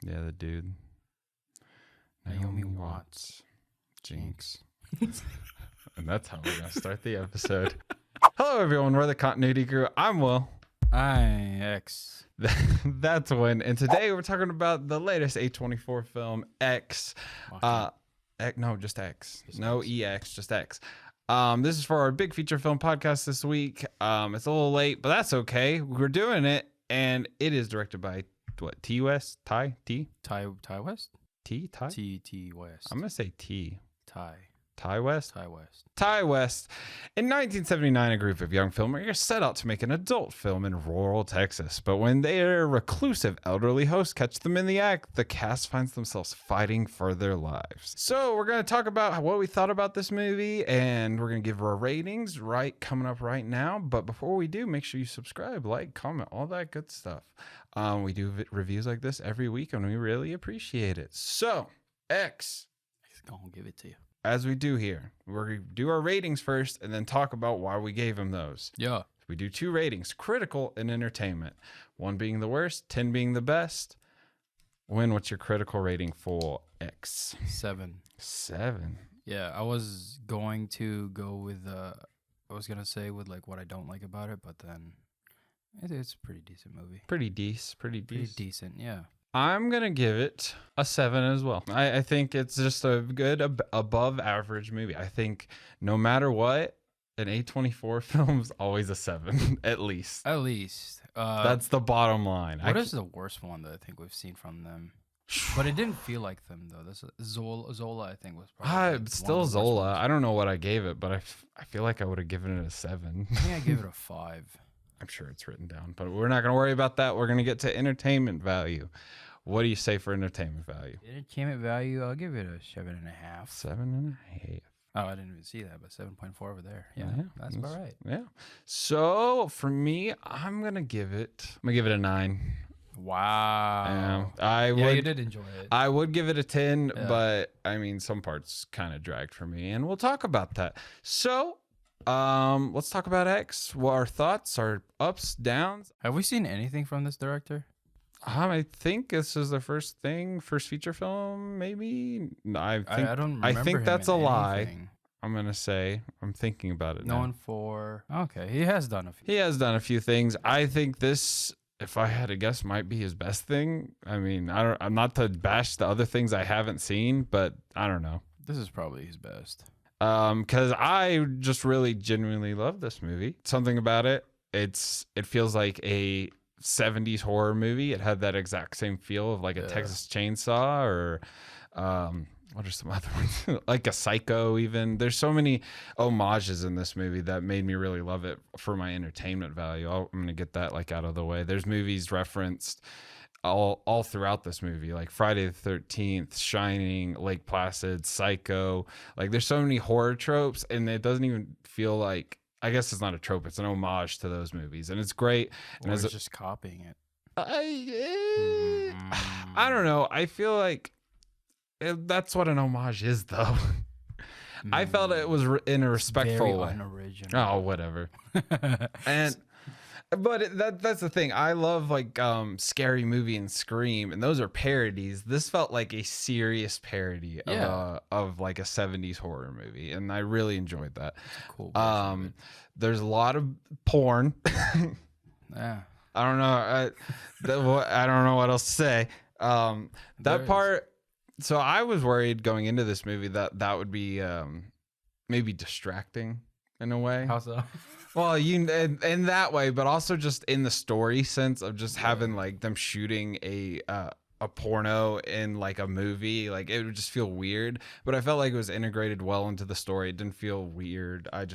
Yeah, the dude. Naomi Watts. Jinx. And that's how we're going to start the episode. Hello, everyone. We're the Continuity Crew. I'm Will. Hi, X. That's Win. And today we're talking about the latest A24 film, X. No, just X. No X. EX, just X. This is for our big feature film podcast this week. It's a little late, but that's okay. We're doing it, and it is directed by what? T West? Ty West? T West. I'm gonna say T. Ty West. Ty West. In 1979, a group of young filmmakers set out to make an adult film in rural Texas. But when their reclusive elderly host catch them in the act, the cast finds themselves fighting for their lives. So we're going to talk about what we thought about this movie, and we're going to give our ratings coming up right now. But before we do, make sure you subscribe, like, comment, all that good stuff. We do reviews like this every week, and we really appreciate it. So, X. I'm going to give it to you. As we do here, we're going to do our ratings first and then talk about why we gave them those. Yeah. We do two ratings, critical and entertainment. 1 being the worst, 10 being the best. Win, what's your critical rating for X? 7. 7. Yeah, I was going to go with, I was going to say with like what I don't like about it, but then it's a pretty decent movie. Pretty decent, yeah. I'm going to give it a 7 as well. I think it's just a good above average movie. I think no matter what, an A24 film's always a 7, at least. That's the bottom line. What is the worst one that I think we've seen from them? But it didn't feel like them, though. This Zola, I think, was probably like still Zola. I don't know what I gave it, but I feel like I would have given it a 7. I think I gave it a 5. I'm sure it's written down, but we're not going to worry about that. We're going to get to entertainment value. What do you say for entertainment value? Entertainment value, I'll give it a 7.5. 7.5. Oh, I didn't even see that, but 7.4 over there. Yeah, that's about right. Yeah. So for me, I'm gonna give it a 9. Wow. You did enjoy it. I would give it a 10, but I mean, some parts kind of dragged for me, and we'll talk about that. So, let's talk about X. What our thoughts, our ups, downs. Have we seen anything from this director? I think this is the first feature film, maybe. I don't remember. I think that's a lie. Anything. I'm gonna say. I'm thinking about it. Known for. Okay, he has done a few. He has done a few things. I think this, if I had to guess, might be his best thing. I mean, I'm not to bash the other things I haven't seen, but I don't know. This is probably his best. Because I just really genuinely love this movie. Something about it. It feels like a 70s horror movie. It had that exact same feel of like a Texas Chainsaw or what are some other ones? Like a Psycho even. There's so many homages in this movie that made me really love it for my entertainment value. I'm going to get that like out of the way. There's movies referenced all throughout this movie, like Friday the 13th, Shining, Lake Placid, Psycho. Like there's so many horror tropes, and it doesn't even feel like, I guess it's not a trope. It's an homage to those movies, and it's great. Or and it's just copying it. I don't know. I feel like that's what an homage is, though. I felt it was in a respectful way. Unoriginal. Oh, whatever. But that's the thing. I love like Scary Movie and Scream, and those are parodies. This felt like a serious parody of like a 70s horror movie, and I really enjoyed that. Cool. There's a lot of porn. Yeah. I don't know. I don't know what else to say. That part. So I was worried going into this movie that would be maybe distracting in a way. How so? Well, in that way, but also just in the story sense of just having like them shooting a porno in like a movie, like it would just feel weird. But I felt like it was integrated well into the story. It didn't feel weird. I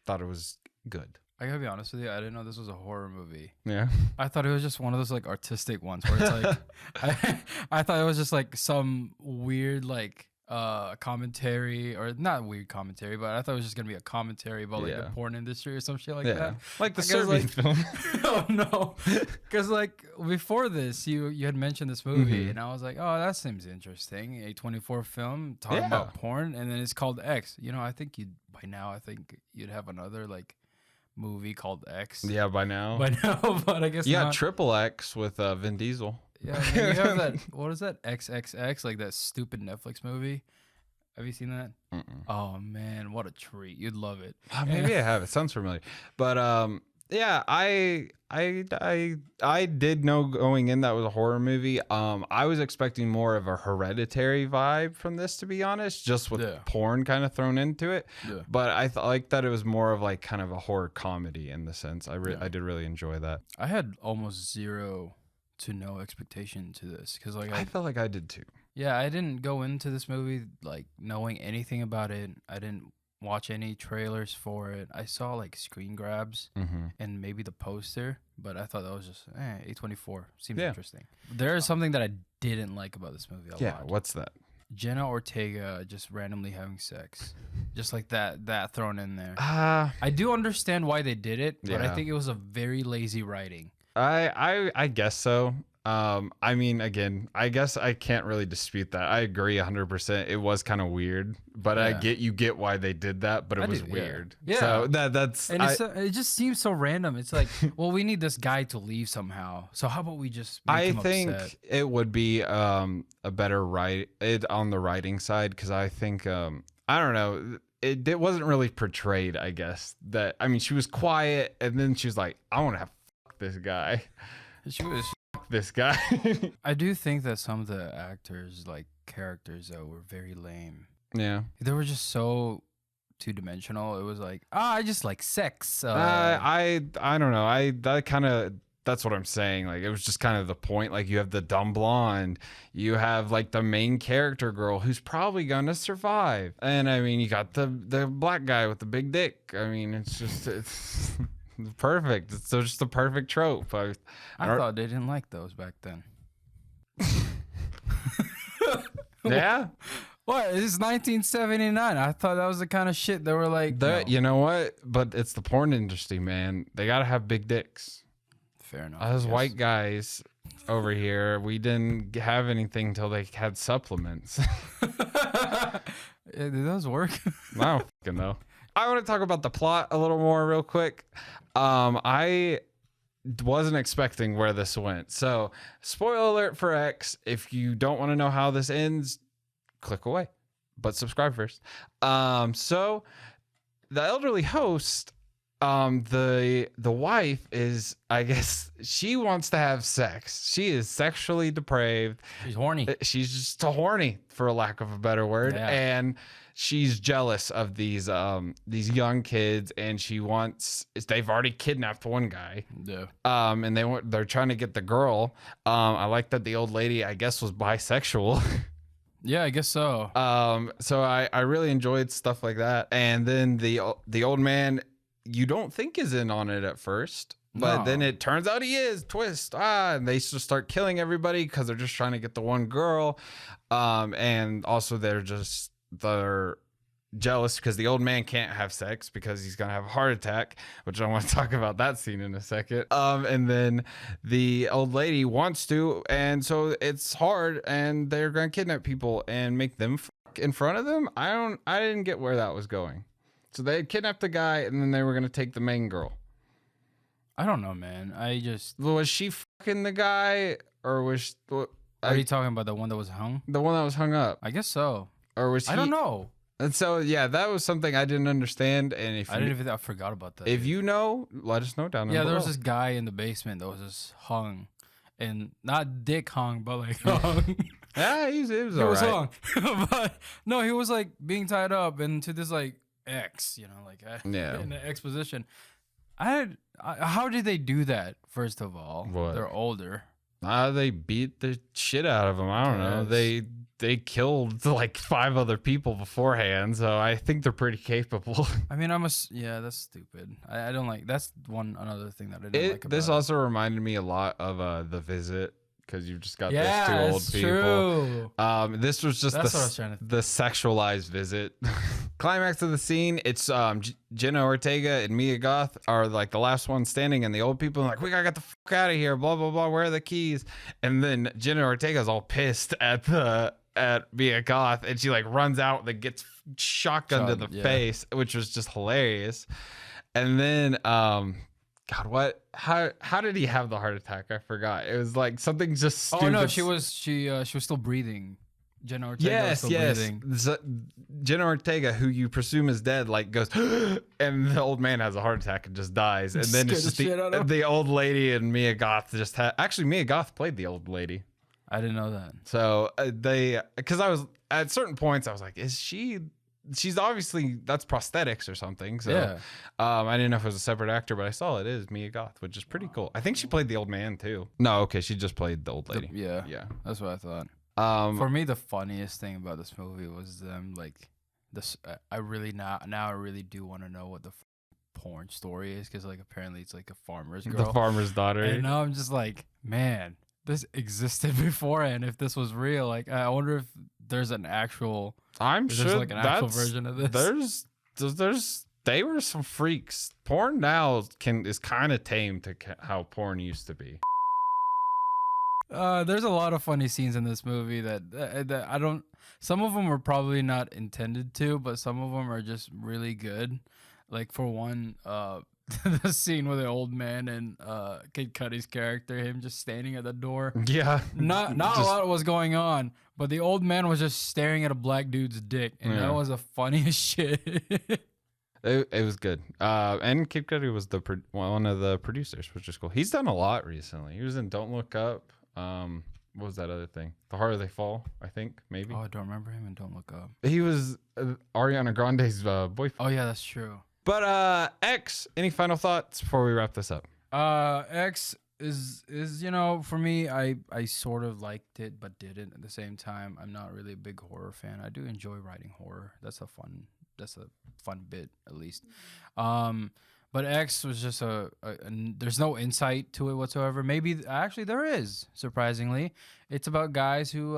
thought it was good. I gotta be honest with you, I didn't know this was a horror movie. Yeah. I thought it was just one of those like artistic ones where it's like I thought it was just like some weird like commentary, or not weird commentary, but I thought it was just gonna be a commentary about like the porn industry or some shit like that. Like the Serbian film. Oh no, because like before this, you had mentioned this movie, and I was like, oh, that seems interesting. A24 film talking about porn, and then it's called X. You know, I think by now you'd have another like movie called X. Yeah, by now. But I guess you got not. Triple X with Vin Diesel. Yeah, and then you have that. What is that? XXX, like that stupid Netflix movie. Have you seen that? Mm-mm. Oh man, what a treat! You'd love it. Maybe I have. It sounds familiar, but yeah, I did know going in that was a horror movie. I was expecting more of a Hereditary vibe from this, to be honest, just with porn kind of thrown into it. Yeah. But I like that it was more of like kind of a horror comedy in the sense. I did really enjoy that. I had almost zero to no expectation to this because like I felt like I did too. Yeah, I didn't go into this movie like knowing anything about it. I didn't watch any trailers for it. I saw like screen grabs and maybe the poster, but I thought that was just A24 seems interesting. There is something that I didn't like about this movie a lot. Yeah, what's that? Jenna Ortega just randomly having sex, just like that thrown in there. I do understand why they did it, but I think it was a very lazy writing. I guess so. I mean, again, I guess I can't really dispute that. I agree 100%. It was kind of weird, but you get why they did that, but it was weird. Yeah. So that's and it just seems so random. It's like, well, we need this guy to leave somehow. So how about we just make him upset? It would be a better on the writing side, because I think I don't know. It wasn't really portrayed, I guess. That I mean, she was quiet, and then she was like, I want to have this guy. She was this guy. I do think that some of the actors, like characters, though, were very lame. Yeah, they were just so two-dimensional. It was like, I just like sex. I don't know. That's what I'm saying. Like, it was just kind of the point. Like, you have the dumb blonde, you have like the main character girl who's probably gonna survive, and I mean, you got the black guy with the big dick. I mean, it's perfect. It's just a perfect trope. I thought they didn't like those back then. Yeah. What? This is 1979. I thought that was the kind of shit they were like. No. You know what? But it's the porn industry, man. They gotta have big dicks. Fair enough. Us white guys over here, we didn't have anything until they had supplements. Did those work? I don't fucking know. I want to talk about the plot a little more real quick. I wasn't expecting where this went. So, spoiler alert for X. If you don't want to know how this ends, click away. But subscribe first. So, the elderly host, the wife is, I guess, she wants to have sex. She is sexually depraved. She's horny. She's just horny, for a lack of a better word. Yeah. And she's jealous of these young kids, and they've already kidnapped one guy. Yeah. And they're trying to get the girl. I like that the old lady, I guess, was bisexual. Yeah, I guess so. So I really enjoyed stuff like that. And then the old man, you don't think is in on it at first, but then it turns out he is. Twist. And they just start killing everybody because they're just trying to get the one girl. And also they're jealous because the old man can't have sex because he's gonna have a heart attack, which I want to talk about that scene in a second. And then the old lady wants to, and so it's hard, and they're gonna kidnap people and make them fuck in front of them. I didn't get where that was going. So they kidnapped the guy, and then they were gonna take the main girl. I don't know, man. Was she fucking the guy, or was? Are you talking about the one that was hung? The one that was hung up. I guess so. Or was he? I don't know. And so, yeah, that was something I didn't understand. And I forgot about that. If you know, let us know down there. Yeah, there was this guy in the basement that was just hung, and not dick hung, but like hung. Yeah, he was all right. Hung. But no, he was like being tied up into this like X, like in the X position. How did they do that? First of all, they're older. They beat the shit out of him. I don't know. They killed like 5 other people beforehand, so I think they're pretty capable. I mean, that's stupid. I don't like. That's another thing that I didn't like about this also reminded me a lot of The Visit, because you've just got these 2 old people. True. This was just the sexualized visit. Climax of the scene, it's Jenna Ortega and Mia Goth are like the last ones standing, and the old people are like, we gotta get the fuck out of here, blah blah blah, where are the keys? And then Jenna Ortega's all pissed at Mia Goth, and she like runs out and gets shotgun to the face, which was just hilarious. And then God, what? How did he have the heart attack? I forgot. It was like something just stupid. Oh no, she was still breathing. Jenna Ortega was still breathing. Jenna Ortega, who you presume is dead, like goes, and the old man has a heart attack and just dies. And then it's just the old lady and Mia Goth just had. Actually, Mia Goth played the old lady. I didn't know that. So because I was at certain points, I was like, is she? She's obviously, that's prosthetics or something. So yeah. I didn't know if it was a separate actor, but I saw it is Mia Goth, which is pretty cool. I think she played the old man too. No, okay, she just played the old lady. Yeah, that's what I thought. For me, the funniest thing about this movie was them like this. I really I really do want to know what the porn story is, because like apparently it's like a farmer's girl, the farmer's daughter. And now I'm just like, man, this existed before, and if this was real, like I wonder if there's an actual. I'm sure like an actual version of this. They were some freaks. Porn now is kind of tame to how porn used to be. There's a lot of funny scenes in this movie that I don't. Some of them are probably not intended to, but some of them are just really good. Like for one, the scene with the old man and Kid Cudi's character, him just standing at the door. Yeah, not a lot was going on, but the old man was just staring at a black dude's dick, and that was the funniest shit. It was good. And Kid Cudi was one of the producers, which is cool. He's done a lot recently. He was in Don't Look Up. What was that other thing? The Harder They Fall, I think, maybe. Oh, I don't remember him in Don't Look Up. He was Ariana Grande's boyfriend. Oh yeah, that's true. But X, any final thoughts before we wrap this up? X is for me, I sort of liked it but didn't at the same time. I'm not really a big horror fan. I do enjoy writing horror. That's a fun bit, at least. But X was just there's no insight to it whatsoever. Maybe actually there is, surprisingly. It's about guys who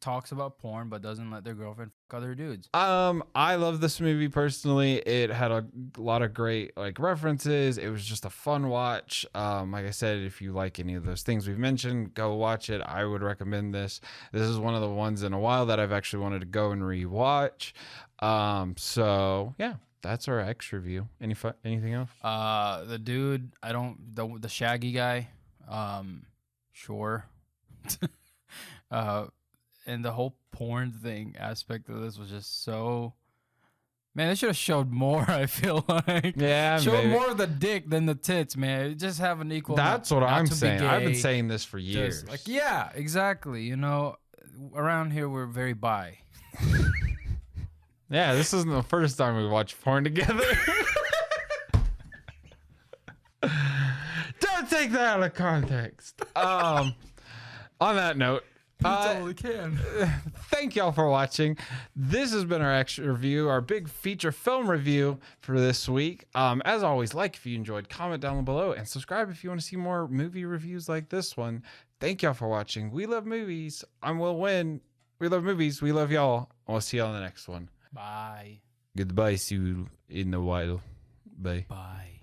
talks about porn but doesn't let their girlfriend fuck other dudes. I love this movie personally. It had a lot of great like references. It was just a fun watch. Like I said, if you like any of those things we've mentioned, go watch it. I would recommend this. This is one of the ones in a while that I've actually wanted to go and rewatch. So yeah. That's our X review. Anything else? The dude, the shaggy guy, sure. And the whole porn thing aspect of this was just so. Man, they should have showed more. I feel like showed more of the dick than the tits. Man, just have an equal. That's what I'm saying. I've been saying this for years. Just, yeah, exactly. Around here we're very bi. Yeah, this isn't the first time we watched porn together. Don't take that out of context. On that note, you totally can. Thank y'all for watching. This has been our extra review, our big feature film review for this week. As always, like if you enjoyed, comment down below, and subscribe if you want to see more movie reviews like this one. Thank y'all for watching. We love movies. I'm Will Win. We love movies. We love y'all. We'll see y'all on the next one. Bye. Goodbye. See you in a while. Bye. Bye.